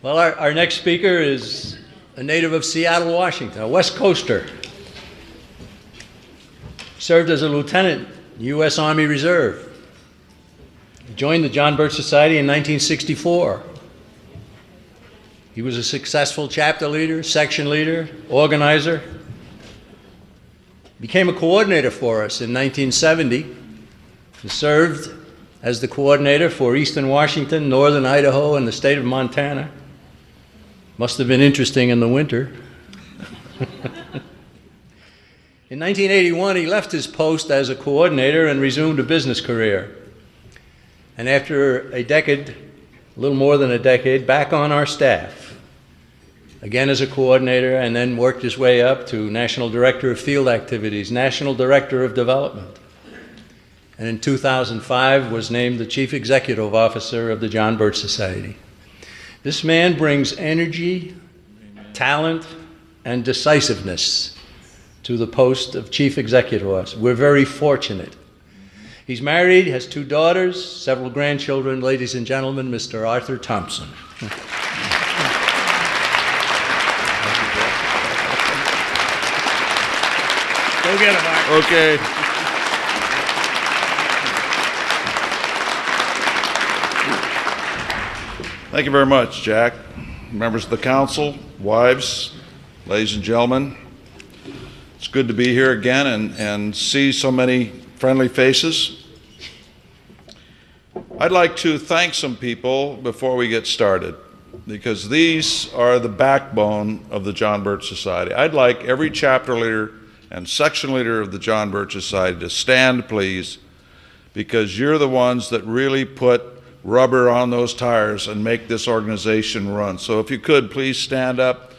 Well, our next speaker is a native of Seattle, Washington, a West Coaster. Served as a lieutenant, U.S. Army Reserve. Joined the John Birch Society in 1964. He was a successful chapter leader, section leader, organizer. Became a coordinator for us in 1970. He served as the coordinator for Eastern Washington, Northern Idaho, and the state of Montana. Must have been interesting in the winter. In 1981, he left his post as a coordinator and resumed a business career. And after a decade, a little more than a decade, back on our staff, again as a coordinator, and then worked his way up to National Director of Field Activities, National Director of Development. And in 2005 was named the Chief Executive Officer of the John Birch Society. This man brings energy, talent, and decisiveness to the post of Chief Executive Officer. We're very fortunate. He's married, has 2 daughters, several grandchildren. Ladies and gentlemen, Mr. Arthur Thompson. Go get him, Mark. Okay. Thank you very much, Jack. Members of the council, wives, ladies and gentlemen. It's good to be here again and see so many friendly faces. I'd like to thank some people before we get started, because these are the backbone of the John Birch Society. I'd like every chapter leader and section leader of the John Birch Society to stand, please, because you're the ones that really put rubber on those tires and make this organization run. So if you could, please stand up.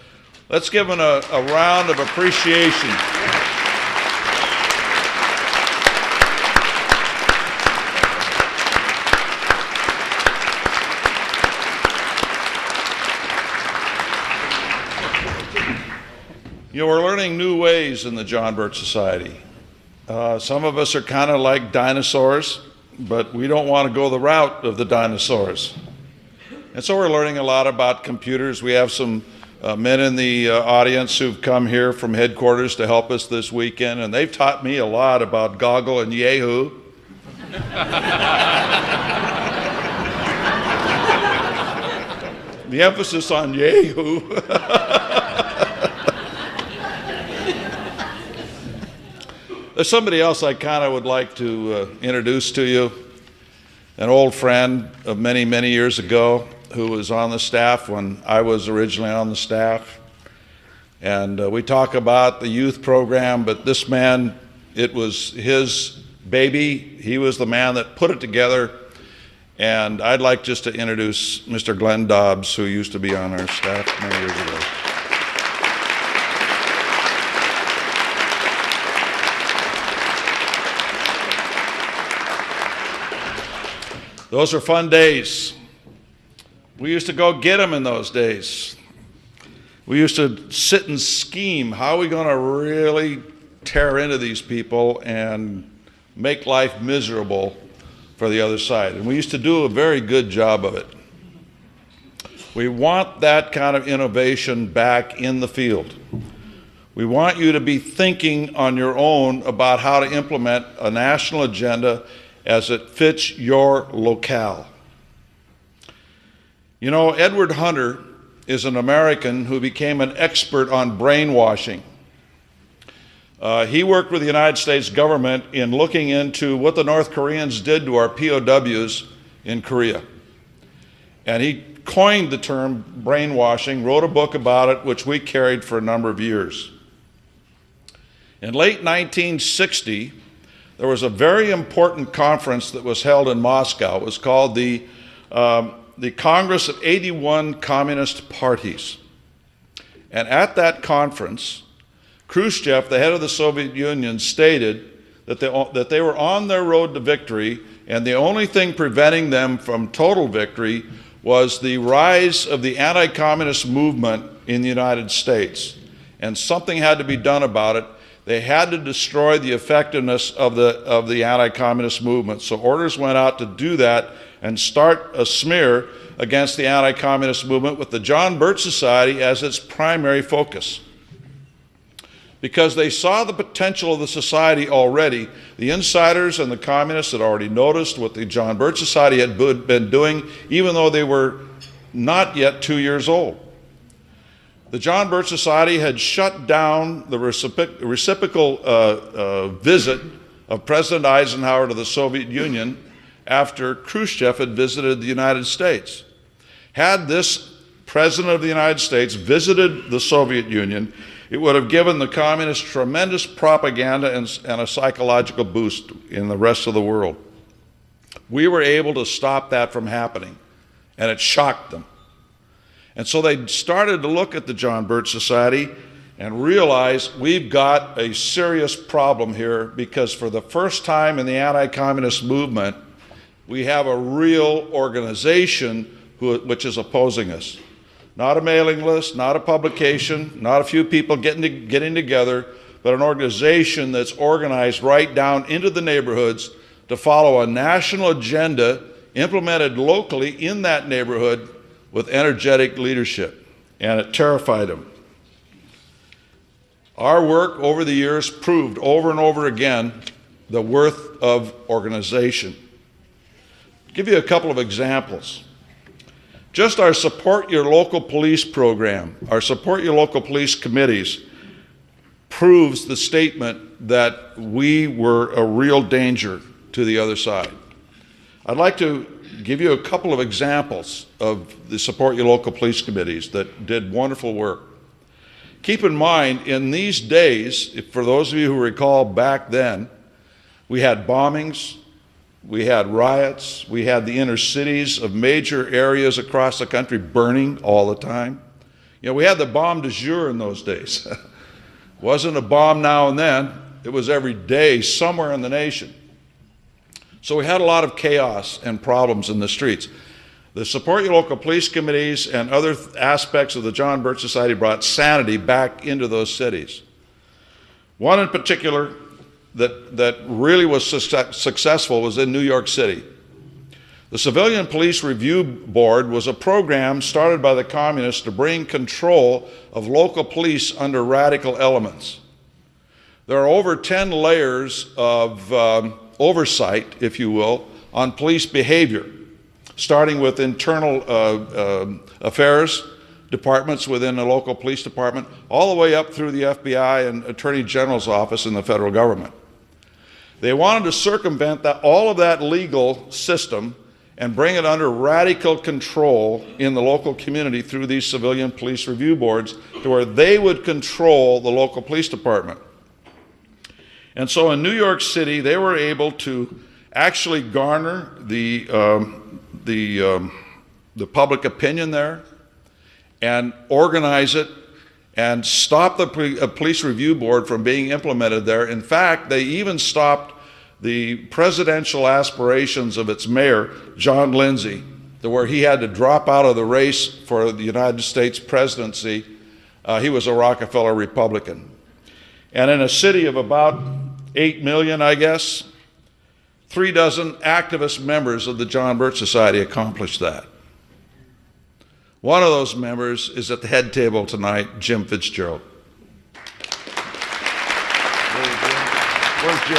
Let's give them a round of appreciation. You know, we're learning new ways in the John Birch Society. Some of us are kind of like dinosaurs, but we don't want to go the route of the dinosaurs. And so we're learning a lot about computers. We have some men in the audience who've come here from headquarters to help us this weekend, and they've taught me a lot about Goggle and Yahoo. The emphasis on Yahoo. There's somebody else I kind of would like to introduce to you, an old friend of many, many years ago who was on the staff when I was originally on the staff. And we talk about the youth program, but this man, it was his baby. He was the man that put it together. And I'd like just to introduce Mr. Glenn Dobbs, who used to be on our staff many years ago. Those are fun days. We used to go get them in those days. We used to sit and scheme, how are we going to really tear into these people and make life miserable for the other side? And we used to do a very good job of it. We want that kind of innovation back in the field. We want you to be thinking on your own about how to implement a national agenda as it fits your locale. You know, Edward Hunter is an American who became an expert on brainwashing. He worked with the United States government in looking into what the North Koreans did to our POWs in Korea. And he coined the term brainwashing, wrote a book about it, which we carried for a number of years. In late 1960, there was a very important conference that was held in Moscow. It was called the Congress of 81 Communist Parties. And at that conference, Khrushchev, the head of the Soviet Union, stated that they were on their road to victory, and the only thing preventing them from total victory was the rise of the anti-communist movement in the United States. And something had to be done about it. They had to destroy the effectiveness of the anti-communist movement. So orders went out to do that and start a smear against the anti-communist movement with the John Birch Society as its primary focus. Because they saw the potential of the society already. The insiders and the communists had already noticed what the John Birch Society had been doing, even though they were not yet 2 years old. The John Birch Society had shut down the reciprocal visit of President Eisenhower to the Soviet Union after Khrushchev had visited the United States. Had this President of the United States visited the Soviet Union, it would have given the communists tremendous propaganda and a psychological boost in the rest of the world. We were able to stop that from happening, and it shocked them. And so they started to look at the John Birch Society and realize we've got a serious problem here, because for the first time in the anti-communist movement, we have a real organization which is opposing us. Not a mailing list, not a publication, not a few people getting together, but an organization that's organized right down into the neighborhoods to follow a national agenda implemented locally in that neighborhood with energetic leadership. And it terrified them. Our work over the years proved over and over again the worth of organization. I'll give you a couple of examples. Just our Support Your Local Police program, our Support Your Local Police committees, proves the statement that we were a real danger to the other side. I'd like to give you a couple of examples of the Support Your Local Police committees that did wonderful work. Keep in mind, in these days, for those of you who recall back then, we had bombings, we had riots, we had the inner cities of major areas across the country burning all the time. You know, we had the bomb du jour in those days. It wasn't a bomb now and then, it was every day somewhere in the nation. So we had a lot of chaos and problems in the streets. The Support Your Local Police committees and other aspects of the John Birch Society brought sanity back into those cities. One in particular that really was successful was in New York City. The Civilian Police Review Board was a program started by the communists to bring control of local police under radical elements. There are over 10 layers of oversight, if you will, on police behavior, starting with internal affairs departments within a local police department, all the way up through the FBI and Attorney General's office in the federal government. They wanted to circumvent all of that legal system and bring it under radical control in the local community through these civilian police review boards, to where they would control the local police department. And so in New York City, they were able to actually garner the public opinion there and organize it and stop the police review board from being implemented there. In fact, they even stopped the presidential aspirations of its mayor, John Lindsay, to where he had to drop out of the race for the United States presidency. He was a Rockefeller Republican. And in a city of about 8 million, I guess, 36 activist members of the John Birch Society accomplished that. One of those members is at the head table tonight, Jim Fitzgerald. Where's Jim?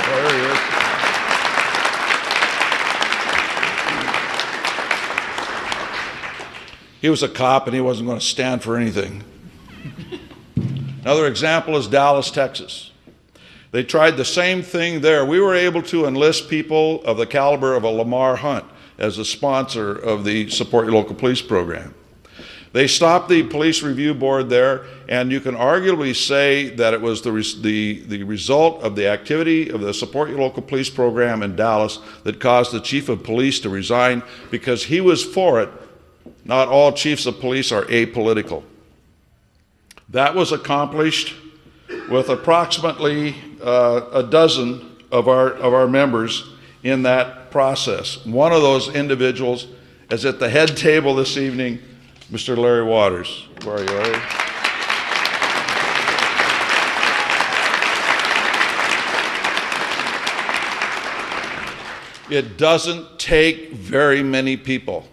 Oh, there he is. He was a cop and he wasn't going to stand for anything. Another example is Dallas, Texas. They tried the same thing there. We were able to enlist people of the caliber of a Lamar Hunt as a sponsor of the Support Your Local Police program. They stopped the police review board there, and you can arguably say that it was the result of the activity of the Support Your Local Police program in Dallas that caused the chief of police to resign, because he was for it. Not all chiefs of police are apolitical. That was accomplished with approximately a dozen of our members in that process. One of those individuals is at the head table this evening, Mr. Larry Waters. Where are you, Larry? It doesn't take very many people.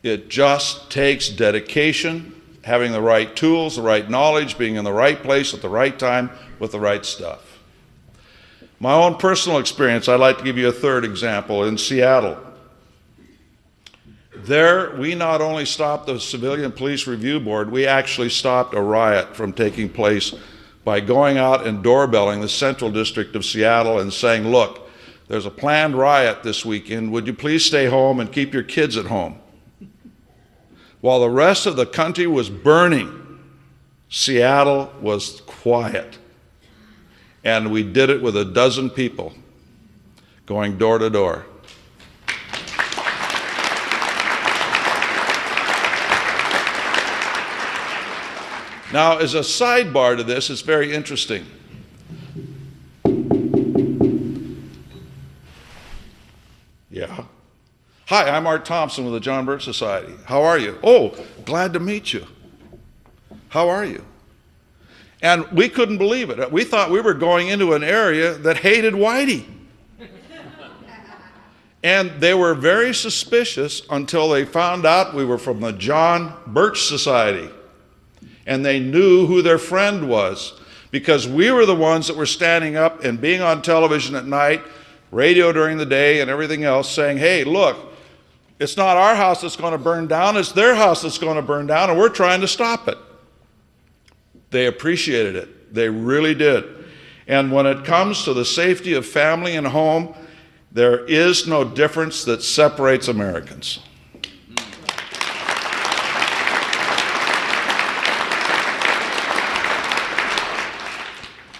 It just takes dedication, having the right tools, the right knowledge, being in the right place at the right time with the right stuff. My own personal experience, I'd like to give you a third example in Seattle. There, we not only stopped the Civilian Police Review Board, we actually stopped a riot from taking place by going out and doorbelling the Central District of Seattle and saying, look, there's a planned riot this weekend. Would you please stay home and keep your kids at home? While the rest of the country was burning, Seattle was quiet. And we did it with 12 people going door to door. Now, as a sidebar to this, it's very interesting. Yeah. Hi, I'm Art Thompson with the John Birch Society. How are you? Oh, glad to meet you. How are you? And we couldn't believe it. We thought we were going into an area that hated Whitey. And they were very suspicious until they found out we were from the John Birch Society. And they knew who their friend was, because we were the ones that were standing up and being on television at night, radio during the day, and everything else, saying, hey, look, it's not our house that's going to burn down, it's their house that's going to burn down, and we're trying to stop it. They appreciated it. They really did. And when it comes to the safety of family and home, there is no difference that separates Americans.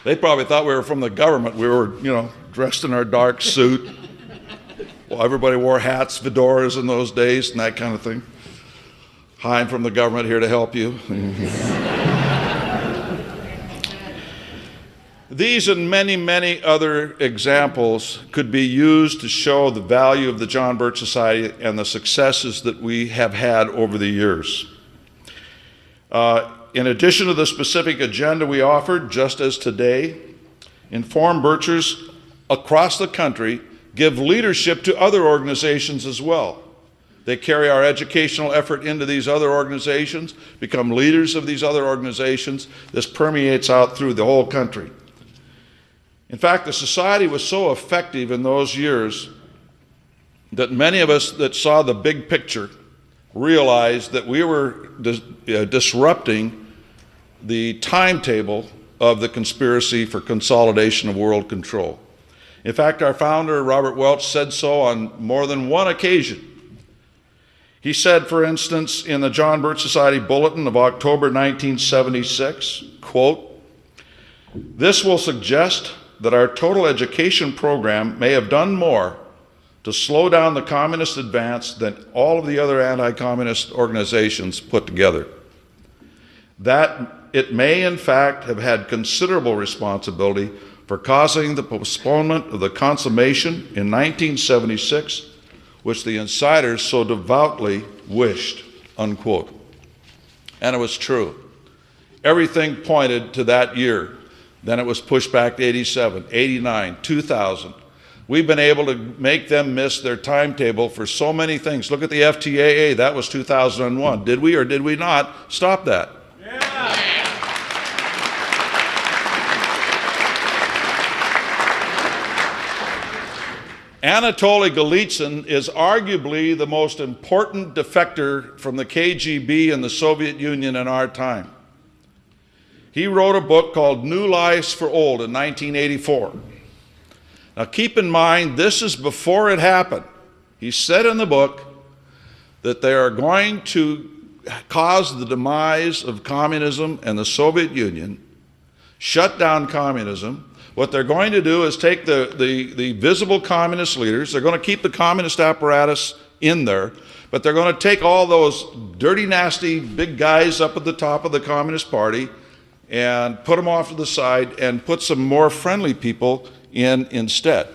They probably thought we were from the government. We were, dressed in our dark suit. Well, everybody wore hats, fedoras in those days, and that kind of thing. Hi, I'm from the government, here to help you. These and many, many other examples could be used to show the value of the John Birch Society and the successes that we have had over the years. In addition to the specific agenda we offered, just as today, informed Birchers across the country give leadership to other organizations as well. They carry our educational effort into these other organizations, become leaders of these other organizations. This permeates out through the whole country. In fact, the society was so effective in those years that many of us that saw the big picture realized that we were disrupting the timetable of the conspiracy for consolidation of world control. In fact, our founder, Robert Welch, said so on more than one occasion. He said, for instance, in the John Birch Society Bulletin of October 1976, quote, "This will suggest that our total education program may have done more to slow down the communist advance than all of the other anti-communist organizations put together. That it may, in fact, have had considerable responsibility for causing the postponement of the consummation in 1976, which the insiders so devoutly wished," unquote. And it was true. Everything pointed to that year. Then it was pushed back to 87, 89, 2000. We've been able to make them miss their timetable for so many things. Look at the FTAA, that was 2001. Did we or did we not stop that? Yeah. Anatoly Golitsyn is arguably the most important defector from the KGB and the Soviet Union in our time. He wrote a book called New Lies for Old in 1984. Now keep in mind, this is before it happened. He said in the book that they are going to cause the demise of communism and the Soviet Union, shut down communism. What they're going to do is take the visible communist leaders, they're going to keep the communist apparatus in there, but they're going to take all those dirty, nasty, big guys up at the top of the Communist Party and put them off to the side and put some more friendly people in instead,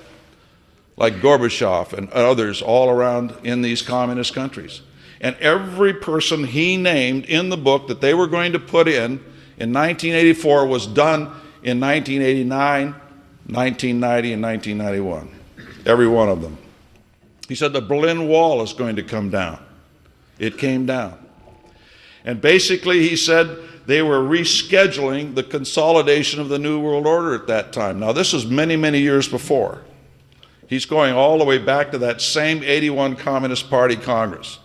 like Gorbachev and others all around in these communist countries. And every person he named in the book that they were going to put in 1984 was done in 1989, 1990, and 1991. Every one of them. He said the Berlin Wall is going to come down. It came down. And basically he said they were rescheduling the consolidation of the New World Order at that time. Now this is many, many years before. He's going all the way back to that same 81 Communist Party Congress,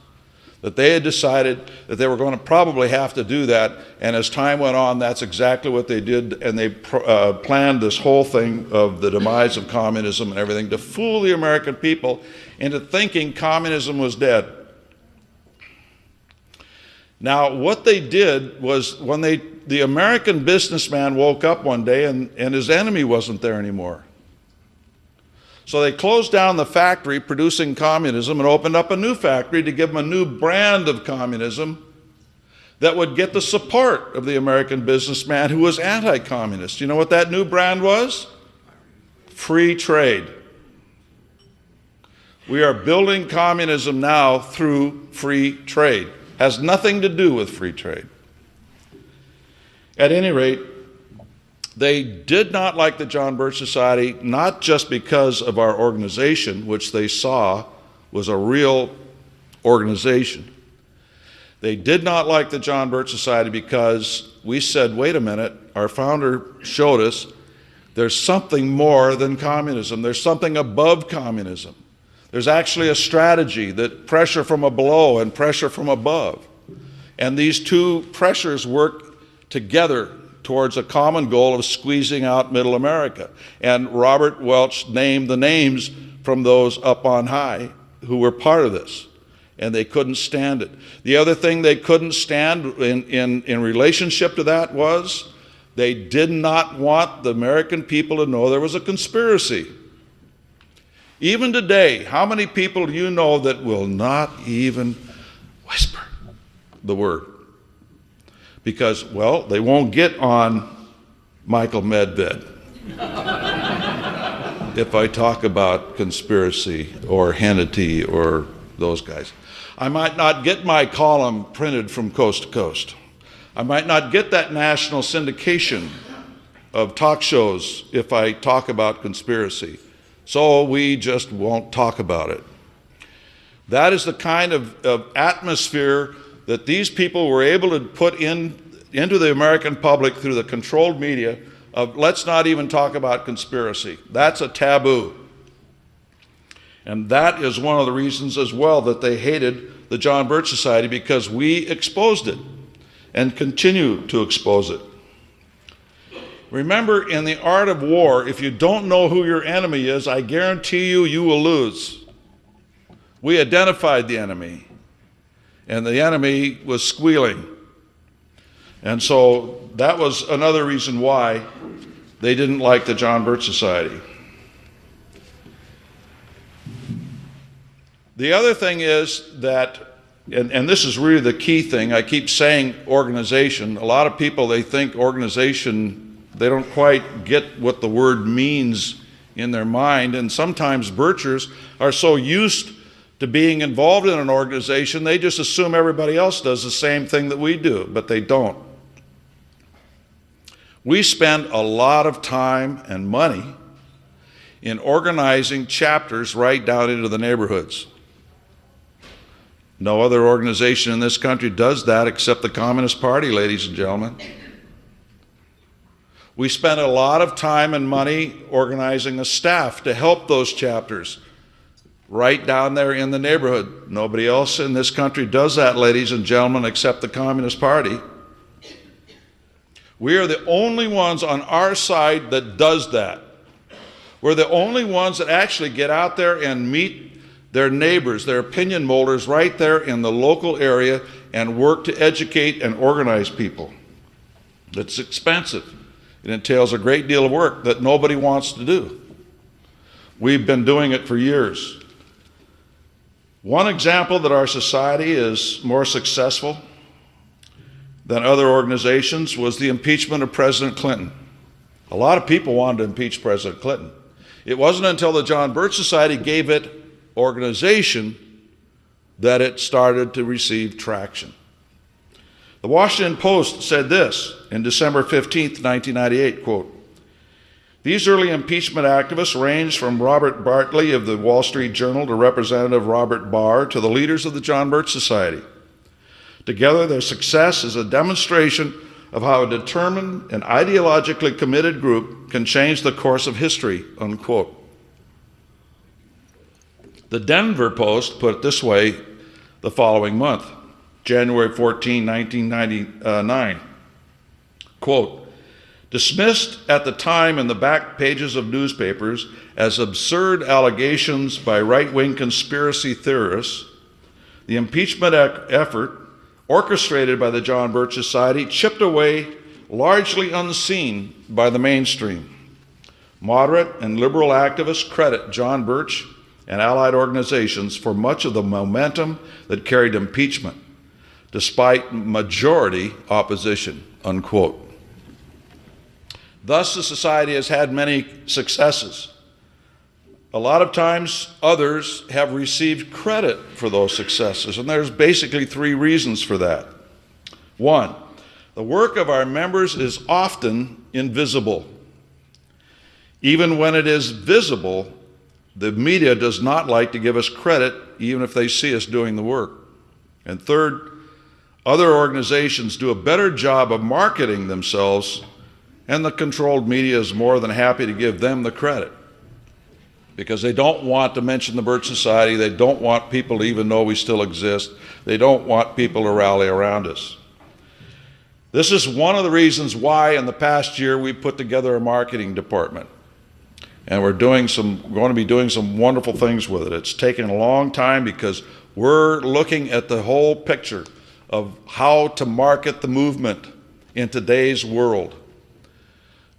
that they had decided that they were going to probably have to do that, and as time went on, that's exactly what they did, and they planned this whole thing of the demise of communism and everything to fool the American people into thinking communism was dead. Now, what they did was when the American businessman woke up one day and his enemy wasn't there anymore. So they closed down the factory producing communism and opened up a new factory to give them a new brand of communism that would get the support of the American businessman who was anti-communist. You know what that new brand was? Free trade. We are building communism now through free trade. Has nothing to do with free trade. At any rate, they did not like the John Birch Society, not just because of our organization, which they saw was a real organization. They did not like the John Birch Society because we said, wait a minute, our founder showed us there's something more than communism. There's something above communism. There's actually a strategy, that pressure from below and pressure from above. And these two pressures work together towards a common goal of squeezing out Middle America. And Robert Welch named the names from those up on high who were part of this, and they couldn't stand it. The other thing they couldn't stand in relationship to that was they did not want the American people to know there was a conspiracy. Even today, how many people do you know that will not even whisper the word? Because, well, they won't get on Michael Medved if I talk about conspiracy or Hannity or those guys. I might not get my column printed from coast to coast. I might not get that national syndication of talk shows if I talk about conspiracy. So we just won't talk about it. That is the kind of atmosphere that these people were able to put into the American public through the controlled media of let's not even talk about conspiracy. That's a taboo. And that is one of the reasons as well that they hated the John Birch Society, because we exposed it and continue to expose it. Remember, in the art of war, if you don't know who your enemy is, I guarantee you, you will lose. We identified the enemy, and the enemy was squealing. And so that was another reason why they didn't like the John Birch Society. The other thing is that, and this is really the key thing, I keep saying organization. A lot of people, they think organization, they don't quite get what the word means in their mind, and sometimes Birchers are so used to being involved in an organization, they just assume everybody else does the same thing that we do, but they don't. We spend a lot of time and money in organizing chapters right down into the neighborhoods. No other organization in this country does that except the Communist Party, ladies and gentlemen. We spend a lot of time and money organizing a staff to help those chapters right down there in the neighborhood. Nobody else in this country does that, ladies and gentlemen, except the Communist Party. We are the only ones on our side that does that. We're the only ones that actually get out there and meet their neighbors, their opinion molders right there in the local area and work to educate and organize people. It's expensive. It entails a great deal of work that nobody wants to do. We've been doing it for years. One example that our society is more successful than other organizations was the impeachment of President Clinton. A lot of people wanted to impeach President Clinton. It wasn't until the John Birch Society gave it organization that it started to receive traction. The Washington Post said this in December 15th, 1998, quote, These early impeachment activists ranged from Robert Bartley of the Wall Street Journal to Representative Robert Barr to the leaders of the John Birch Society. Together, their success is a demonstration of how a determined and ideologically committed group can change the course of history, unquote. The Denver Post put it this way the following month, January 14, 1999, quote, dismissed at the time in the back pages of newspapers as absurd allegations by right-wing conspiracy theorists, the impeachment effort orchestrated by the John Birch Society chipped away largely unseen by the mainstream. Moderate and liberal activists credit John Birch and allied organizations for much of the momentum that carried impeachment, despite majority opposition, unquote. Thus, the society has had many successes. A lot of times, others have received credit for those successes, and there's basically three reasons for that. One, the work of our members is often invisible. Even when it is visible, the media does not like to give us credit, even if they see us doing the work. And third, other organizations do a better job of marketing themselves, and the controlled media is more than happy to give them the credit because they don't want to mention the Birch Society. They don't want people to even know we still exist. They don't want people to rally around us. This is one of the reasons why in the past year we put together a marketing department. And we're going to be doing some wonderful things with it. It's taken a long time because we're looking at the whole picture of how to market the movement in today's world.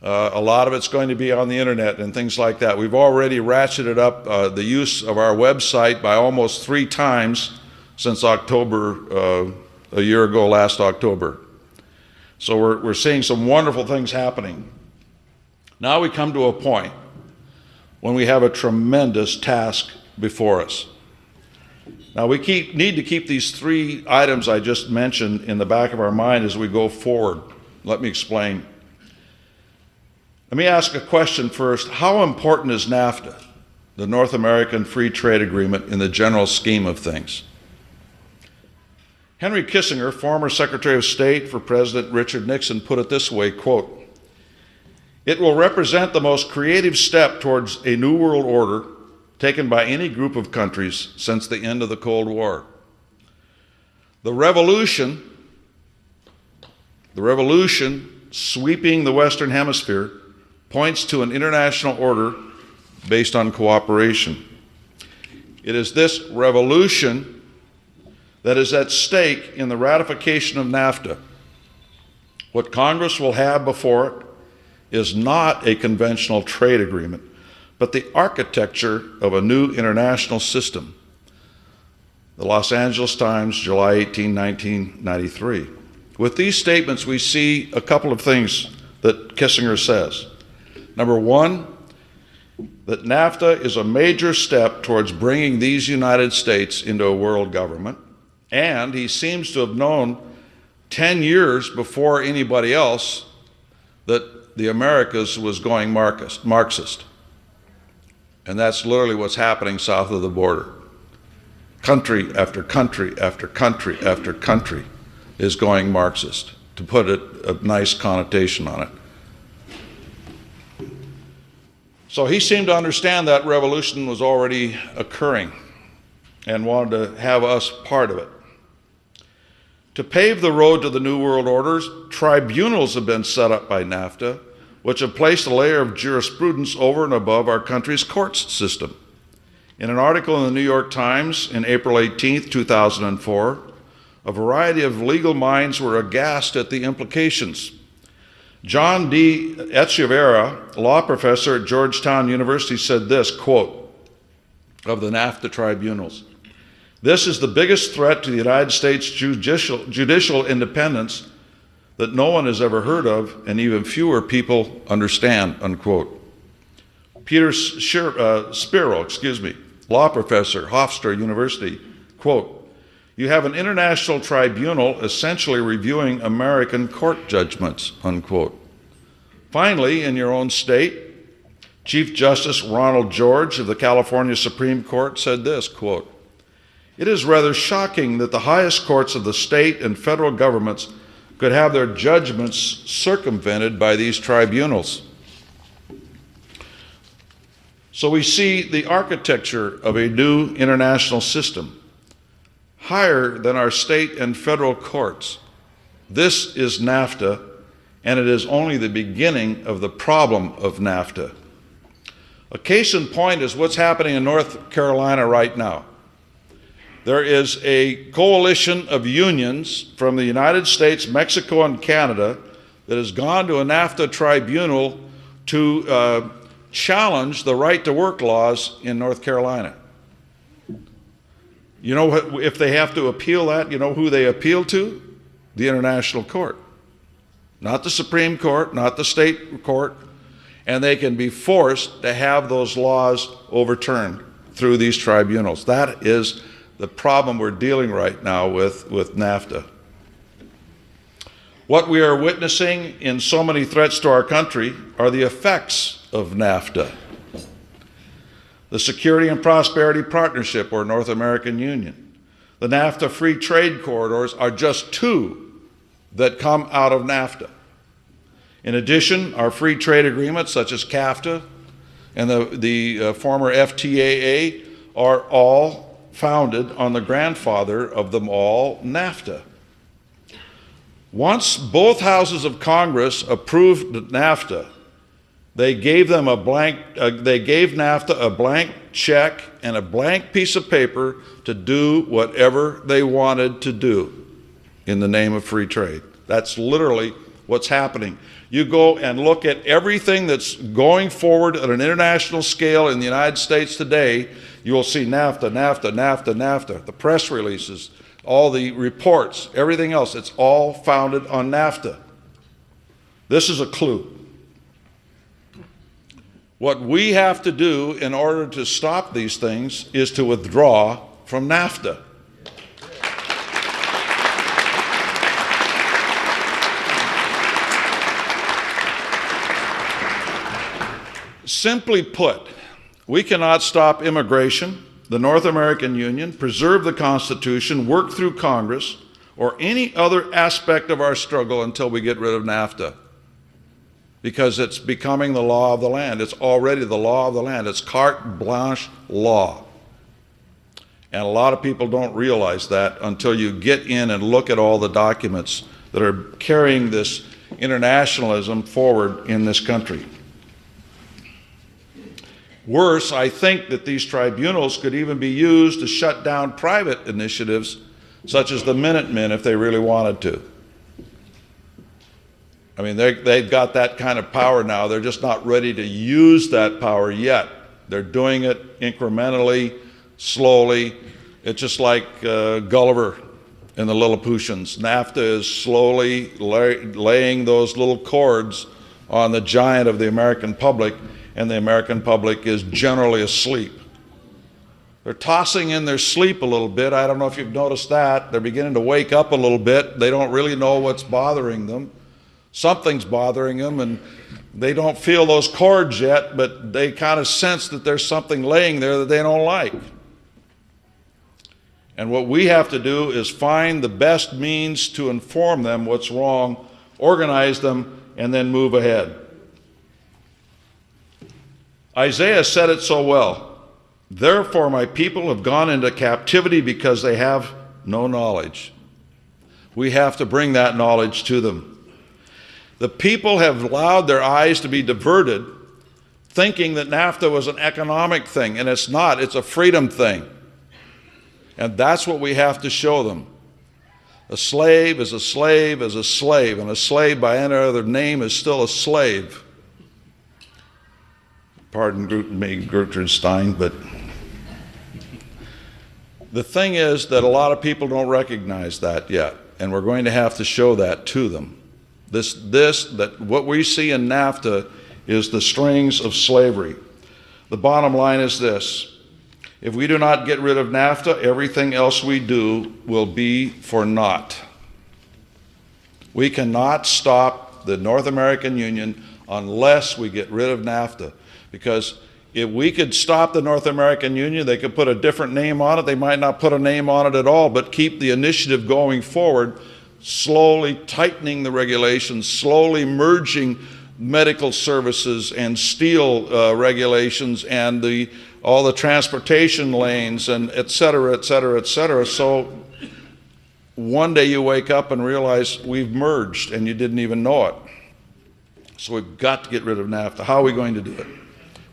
A lot of it's going to be on the internet and things like that. We've already ratcheted up the use of our website by almost 3 times since October, a year ago, last October. So we're seeing some wonderful things happening. Now we come to a point when we have a tremendous task before us. Now we need to keep these 3 items I just mentioned in the back of our mind as we go forward. Let me explain. Let me ask a question first. How important is NAFTA, the North American Free Trade Agreement, in the general scheme of things? Henry Kissinger, former Secretary of State for President Richard Nixon, put it this way, quote, "It will represent the most creative step towards a new world order taken by any group of countries since the end of the Cold War. The revolution sweeping the Western Hemisphere points to an international order based on cooperation. It is this revolution that is at stake in the ratification of NAFTA. What Congress will have before it is not a conventional trade agreement, but the architecture of a new international system." The Los Angeles Times, July 18, 1993. With these statements, we see a couple of things that Kissinger says. Number one, that NAFTA is a major step towards bringing these United States into a world government, and he seems to have known 10 years before anybody else that the Americas was going Marxist. And that's literally what's happening south of the border. Country after country after country after country is going Marxist, to put a nice connotation on it. So he seemed to understand that revolution was already occurring and wanted to have us part of it. To pave the road to the New World Orders, tribunals have been set up by NAFTA, which have placed a layer of jurisprudence over and above our country's courts system. In an article in the New York Times in April 18, 2004, a variety of legal minds were aghast at the implications. John D. Echeverria, law professor at Georgetown University, said this, quote, of the NAFTA tribunals, "This is the biggest threat to the United States judicial independence that no one has ever heard of and even fewer people understand," unquote. Peter Spiro, law professor, Hofstra University, quote, "You have an international tribunal essentially reviewing American court judgments," unquote. Finally, in your own state, Chief Justice Ronald George of the California Supreme Court said this, quote, "It is rather shocking that the highest courts of the state and federal governments could have their judgments circumvented by these tribunals." So we see the architecture of a new international system, higher than our state and federal courts. This is NAFTA, and it is only the beginning of the problem of NAFTA. A case in point is what's happening in North Carolina right now. There is a coalition of unions from the United States, Mexico, and Canada that has gone to a NAFTA tribunal to challenge the right-to-work laws in North Carolina. You know, if they have to appeal that, you know who they appeal to? The International Court. Not the Supreme Court, not the state court, and they can be forced to have those laws overturned through these tribunals. That is the problem we're dealing right now with NAFTA. What we are witnessing in so many threats to our country are the effects of NAFTA. The Security and Prosperity Partnership, or North American Union. The NAFTA free trade corridors are just two that come out of NAFTA. In addition, our free trade agreements such as CAFTA and the former FTAA are all founded on the grandfather of them all, NAFTA. Once both houses of Congress approved NAFTA, they gave NAFTA a blank check and a blank piece of paper to do whatever they wanted to do in the name of free trade. That's literally what's happening. You go and look at everything that's going forward at an international scale in the United States today, you will see NAFTA, NAFTA, NAFTA, NAFTA, the press releases, all the reports, everything else. It's all founded on NAFTA. This is a clue. What we have to do in order to stop these things is to withdraw from NAFTA. Simply put, we cannot stop immigration, the North American Union, preserve the Constitution, work through Congress, or any other aspect of our struggle until we get rid of NAFTA. Because it's becoming the law of the land. It's already the law of the land. It's carte blanche law. And a lot of people don't realize that until you get in and look at all the documents that are carrying this internationalism forward in this country. Worse, I think that these tribunals could even be used to shut down private initiatives such as the Minutemen if they really wanted to. I mean, they've got that kind of power now. They're just not ready to use that power yet. They're doing it incrementally, slowly. It's just like Gulliver and the Lilliputians. NAFTA is slowly laying those little cords on the giant of the American public, and the American public is generally asleep. They're tossing in their sleep a little bit. I don't know if you've noticed that. They're beginning to wake up a little bit. They don't really know what's bothering them. Something's bothering them, and they don't feel those cords yet, but they kind of sense that there's something laying there that they don't like. And what we have to do is find the best means to inform them what's wrong, organize them, and then move ahead. Isaiah said it so well. Therefore my people have gone into captivity because they have no knowledge. We have to bring that knowledge to them. The people have allowed their eyes to be diverted, thinking that NAFTA was an economic thing, and it's not. It's a freedom thing. And that's what we have to show them. A slave is a slave is a slave, and a slave by any other name is still a slave. Pardon me, Gertrude Stein, but the thing is that a lot of people don't recognize that yet, and we're going to have to show that to them. That what we see in NAFTA is the strings of slavery. The bottom line is this: if we do not get rid of NAFTA, everything else we do will be for naught. We cannot stop the North American Union unless we get rid of NAFTA, Because if we could stop the North American Union, they could put a different name on it. They might not put a name on it at all, but keep the initiative going forward, slowly tightening the regulations, slowly merging medical services and steel regulations and all the transportation lanes and et cetera, et cetera, et cetera. So one day you wake up and realize we've merged and you didn't even know it. So we've got to get rid of NAFTA. How are we going to do it?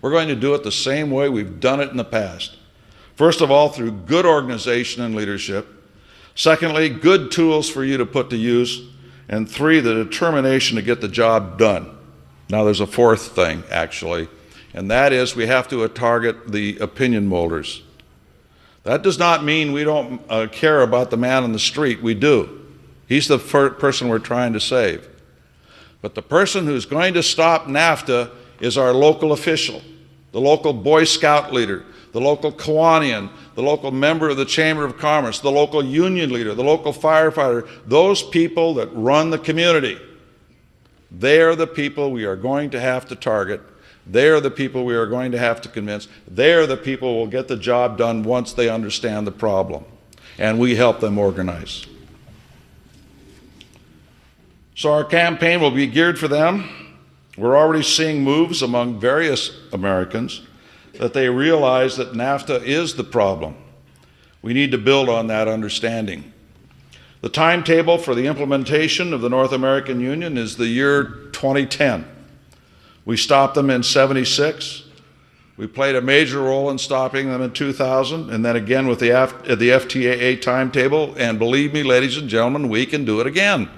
We're going to do it the same way we've done it in the past. First of all, through good organization and leadership. Secondly, good tools for you to put to use. And three, the determination to get the job done. Now there's a fourth thing, actually, and that is we have to target the opinion molders. That does not mean we don't care about the man on the street. We do. He's the person we're trying to save. But the person who's going to stop NAFTA is our local official, the local Boy Scout leader, the local Kiwanian, the local member of the Chamber of Commerce, the local union leader, the local firefighter, those people that run the community. They are the people we are going to have to target. They are the people we are going to have to convince. They are the people who will get the job done once they understand the problem. And we help them organize. So our campaign will be geared for them. We're already seeing moves among various Americans that they realize that NAFTA is the problem. We need to build on that understanding. The timetable for the implementation of the North American Union is the year 2010. We stopped them in '76. We played a major role in stopping them in 2000, and then again with the FTAA timetable. And believe me, ladies and gentlemen, we can do it again.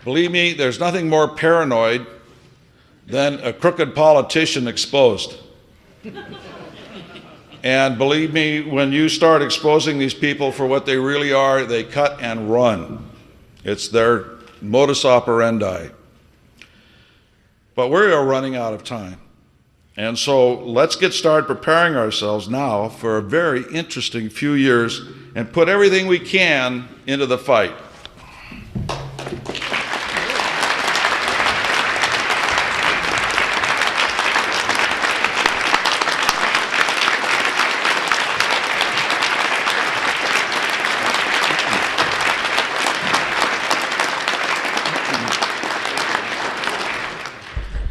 Believe me, there's nothing more paranoid than a crooked politician exposed. And believe me, when you start exposing these people for what they really are, they cut and run. It's their modus operandi. But we are running out of time. And so let's get started preparing ourselves now for a very interesting few years and put everything we can into the fight.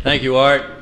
Thank you, Art.